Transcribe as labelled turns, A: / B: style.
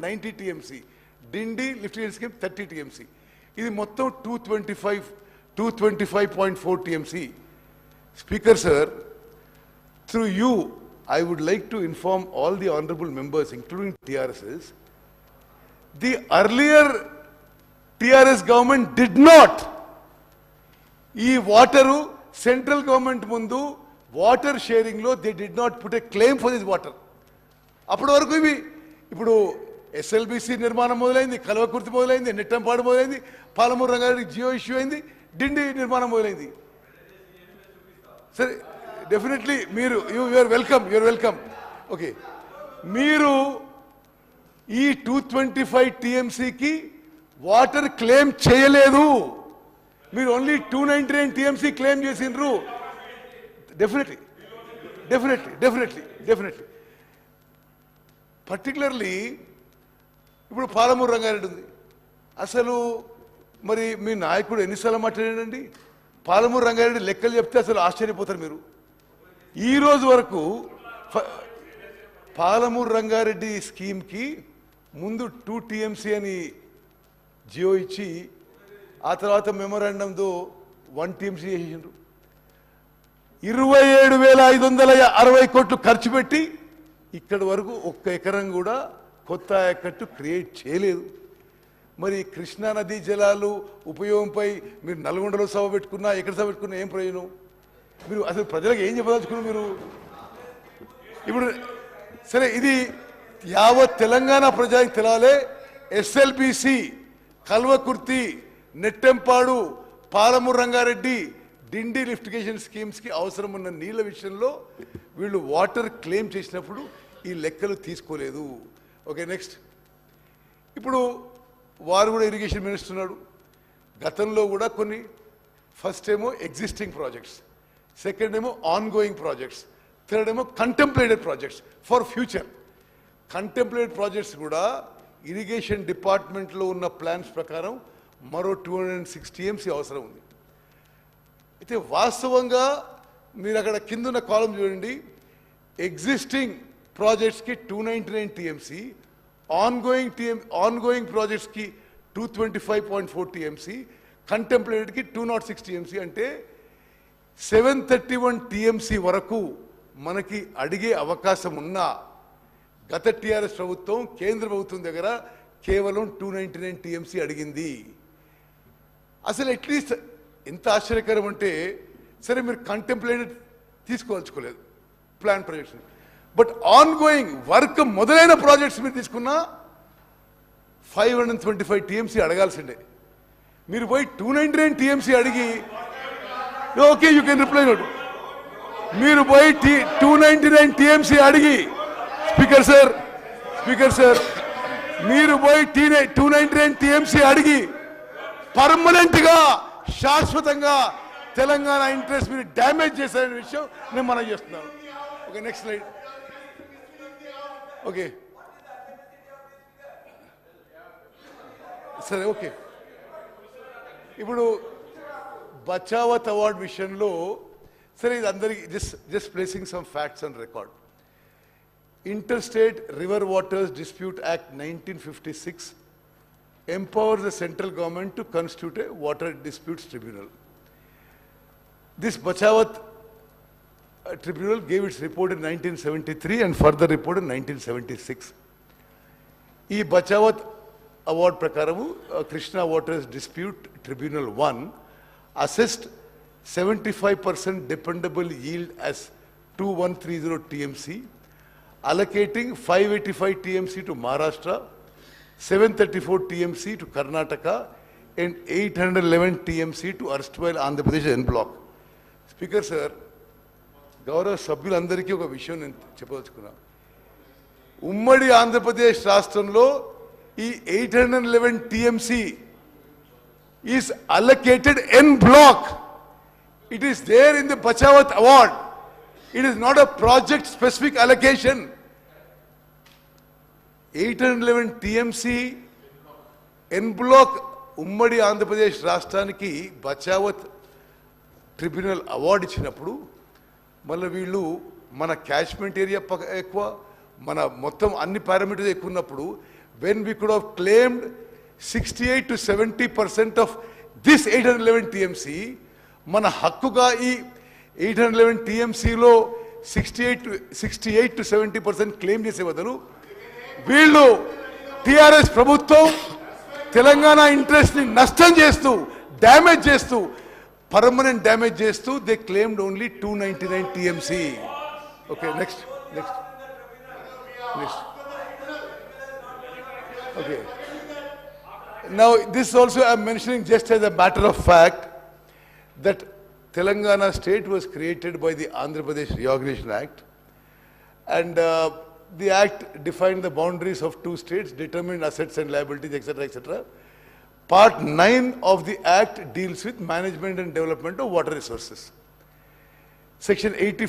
A: 90 TMC, డిండి lift irrigation scheme 30 TMC. ఇది మొత్తం 225.4 TMC. Speaker sir, through you, I would like to inform all the honorable members, including TRSs, the earlier TRS government did not. ఈ water central government ముందు water షేరింగ్లో they did not put a claim for this water. అప్పటి వరకు ఇవి ఇప్పుడు SLBC నిర్మాణం మొదలైంది, కల్వకుర్తి మొదలైంది, నెట్టంపాడు మొదలైంది, పాలమూరు రంగారెడ్డి జియో ఇష్యూ అయింది, డిండి నిర్మాణం మొదలైంది. సరే, డెఫినెట్లీ మీరు యూఆర్ వెల్కమ్. ఓకే, మీరు ఈ 225 టీఎంసీకి వాటర్ క్లెయిమ్ చేయలేదు, మీరు ఓన్లీ 299 టీఎంసీ క్లెయిమ్ చేసిండ్రు. డెఫినెట్లీ పర్టికులర్లీ ఇప్పుడు పాలమూరు రంగారెడ్డి ఉంది. అసలు మరి మీ నాయకుడు ఎన్నిసార్లు మాట్లాడాడండి? పాలమూరు రంగారెడ్డి లెక్కలు చెప్తే అసలు ఆశ్చర్యపోతారు మీరు. ఈ రోజు వరకు పాలమూరు రంగారెడ్డి స్కీమ్కి ముందు 2 టీఎంసీ అని జియో ఇచ్చి ఆ తర్వాత మెమోరాండంతో 1 టీఎంసీ చేసిండ్రు. 27,560 కోట్లు ఖర్చు పెట్టి ఇక్కడి వరకు ఒక్క ఎకరం కూడా కొత్త ఆయకట్టు క్రియేట్ చేయలేదు. మరి కృష్ణా నదీ జలాలు ఉపయోగంపై మీరు నల్గొండలో సభ పెట్టుకున్నా, ఎక్కడ సభ పెట్టుకున్నా ఏం ప్రయోజనం? మీరు అసలు ప్రజలకు ఏం చెప్పదలుచుకున్నారు మీరు? ఇప్పుడు సరే, ఇది యావత్ తెలంగాణ ప్రజలకు తెలాలే. ఎస్ఎల్బిసి, కల్వకుర్తి, నెట్టెంపాడు, పాలమూరు రంగారెడ్డి, డిండి లిఫ్టిగేషన్ స్కీమ్స్కి అవసరం ఉన్న నీళ్ళ విషయంలో వీళ్ళు వాటర్ క్లెయిమ్ చేసినప్పుడు ఈ లెక్కలు తీసుకోలేదు. Okay, next. ఇప్పుడు వారు కూడా ఇరిగేషన్ మినిస్టర్ ఉన్నాడు. గతంలో కూడా కొన్ని, ఫస్ట్ ఏమో ఎగ్జిస్టింగ్ ప్రాజెక్ట్స్, సెకండ్ ఏమో ఆన్ గోయింగ్ ప్రాజెక్ట్స్, థర్డ్ ఏమో contemplated projects for future. Contemplated projects కూడా ఇరిగేషన్ డిపార్ట్మెంట్లో ఉన్న ప్లాన్స్ ప్రకారం మరో 206 టీఎంసీ అవసరం ఉంది. అయితే వాస్తవంగా మీరు అక్కడ కింద ఉన్న కాలం చూడండి, ఎగ్జిస్టింగ్ ప్రాజెక్ట్స్కి 299 టీఎంసీ, ఆన్ గోయింగ్ ప్రాజెక్ట్స్కి 225.4 టీఎంసీ, కంటెంప్లేటెడ్కి 206 టీఎంసీ. అంటే 731 టీఎంసీ వరకు మనకి అడిగే అవకాశం ఉన్నా గత టీఆర్ఎస్ ప్రభుత్వం కేంద్ర ప్రభుత్వం దగ్గర కేవలం 299 టీఎంసీ అడిగింది. అసలు అట్లీస్ట్ ఎంత ఆశ్చర్యకరం అంటే, సరే మీరు కంటెంప్లేటెడ్ తీసుకోవాల్చుకోలేదు plan projects, but ongoing work మొదలైన ప్రాజెక్ట్స్ మీరు తీసుకున్నా 525 టీఎంసీ అడగాల్సిండే. మీరు పోయి 299 టీఎంసీ అడిగి, okay you can reply note, మీరు పోయి 299 టీఎంసీ అడిగి, స్పీకర్ సార్ మీరు పోయి 299 టీఎంసీ అడిగి పర్మనెంట్ గా శాశ్వతంగా తెలంగాణ ఇంట్రెస్ట్ మీరు డ్యామేజ్ చేశారనే విషయం నేను మనం చేస్తున్నాను. Okay, next slide. ఓకే సరే, ఓకే. ఇప్పుడు బచావత్ అవార్డ్ విషయంలో సరే, ఇది అందరికీ just placing some facts on record. Interstate River Waters Dispute Act 1956 empowers the central government to constitute a water disputes tribunal. This Bachawat tribunal gave its report in 1973 and further report in 1976. ఈ Bachawat award prakaramu Krishna Waters Dispute Tribunal 1 assessed 75% dependable yield as 2130 TMC, allocating 585 TMC to Maharashtra, 734 TMC to Karnataka, and 811 TMC to erstwhile Andhra Pradesh en block. Speaker sir, గౌరవ సభ్యులందరికీ ఒక విషయం నేను చెప్పదలుచుకున్నా. ఉమ్మడి ఆంధ్రప్రదేశ్ రాష్ట్రంలో ఈ 811 TMC is allocated en block. It is there in the Bachawat award. It is not a project specific allocation. 811 TMC en block ఉమ్మడి ఆంధ్రప్రదేశ్ రాష్ట్రానికి బచావత్ ట్రిబ్యునల్ అవార్డు ఇచ్చినప్పుడు మళ్ళీ వీళ్ళు మన క్యాచ్మెంట్ ఏరియా ఎక్కువ, మన మొత్తం అన్ని పారామీటర్స్ ఎక్కువ ఉన్నప్పుడు when we could have claimed 68 to 70% of this 811 TMC, మన హక్కుగా ఈ 811 TMCలో 68 to 70% క్లెయిమ్ చేసే బదులు వీళ్ళు టిఆర్ఎస్ ప్రభుత్వం తెలంగాణ ఇంట్రెస్ట్ ని నష్టం చేస్తూ, డ్యామేజ్ చేస్తూ, పర్మనెంట్ డ్యామేజ్ చేస్తూ they claimed only 299 TMC. Okay, next. Okay. Now, this also I am mentioning just as a matter of fact that Telangana state was created by the Andhra Pradesh Reorganization Act, and the act defined the boundaries of two states, determined assets and liabilities, etc., etc. Part 9 of the act deals with management and development of water resources. Section 84